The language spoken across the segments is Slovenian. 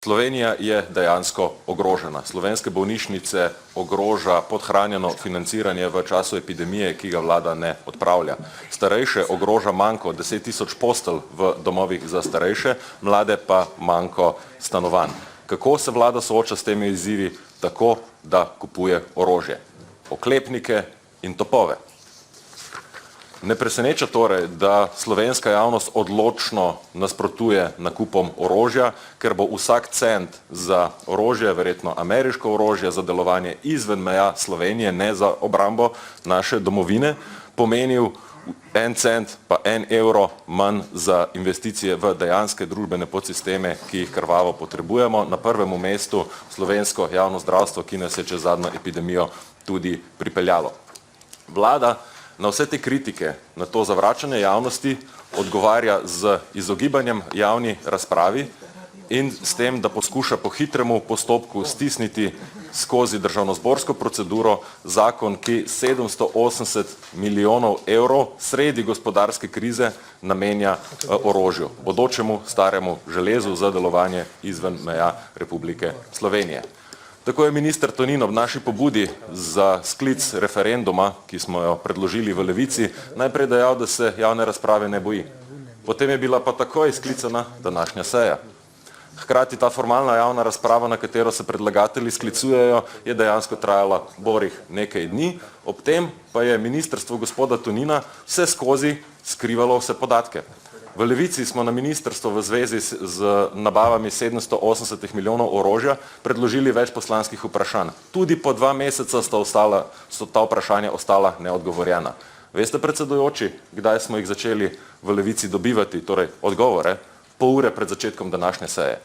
Slovenija je dejansko ogrožena. Slovenske bolnišnice ogroža podhranjeno financiranje v času epidemije, ki ga vlada ne odpravlja. Starejše ogroža manko 10 tisoč postelj v domovih za starejše, mlade pa manko stanovanj. Kako se vlada sooča s temi izzivi? Tako, da kupuje orožje, oklepnike in topove. Ne preseneča torej, da slovenska javnost odločno nasprotuje nakupom orožja, ker bo vsak cent za orožje, verjetno ameriško orožje, za delovanje izven meja Slovenije, ne za obrambo naše domovine, pomenil 1 cent pa 1 evro manj za investicije v dejanske družbene podsisteme, ki jih krvavo potrebujemo. Na prvem mestu slovensko javno zdravstvo, ki nas je čez zadnjo epidemijo tudi pripeljalo. Vlada na vse te kritike, na to zavračanje javnosti, odgovarja z izogibanjem javni razpravi in s tem, da poskuša po hitremu postopku stisniti skozi državnozborsko proceduro zakon, ki 780 milijonov evrov sredi gospodarske krize namenja orožju, bodočemu staremu železu za delovanje izven meja Republike Slovenije. Tako je minister Tonin ob naši pobudi za sklic referenduma, ki smo jo predložili v Levici, najprej dejal, da se javne razprave ne boji. Potem je bila pa takoj sklicana današnja seja. Hkrati ta formalna javna razprava, na katero se predlagatelji sklicujejo, je dejansko trajala borih nekaj dni, ob tem pa je ministrstvo gospoda Tonina vse skozi skrivalo vse podatke. V Levici smo na ministrstvo v zvezi z nabavami 780 milijonov orožja predložili več poslanskih vprašanj. Tudi po 2 meseca so ta vprašanja ostala neodgovorjena. Veste, predsedujoči, kdaj smo jih začeli v Levici dobivati, torej odgovore? Pol ure pred začetkom današnje seje.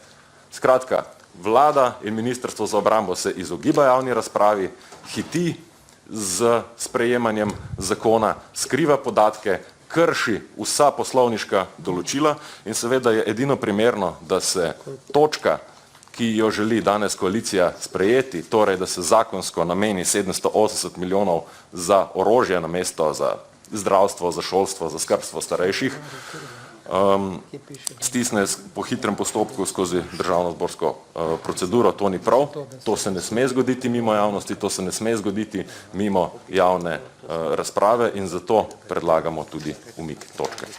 Skratka, vlada in ministrstvo za obrambo se izogiba javni razpravi, hiti z sprejemanjem zakona, skriva podatke, krši vsa poslovniška določila in seveda je edino primerno, da se točka, ki jo želi danes koalicija sprejeti, torej da se zakonsko nameni 780 milijonov za orožje namesto za zdravstvo, za šolstvo, za skrbstvo starejših, stisne po hitrem postopku skozi državnozborsko proceduro, to ni prav, to se ne sme zgoditi mimo javnosti, to se ne sme zgoditi mimo javne razprave in zato predlagamo tudi umik točke.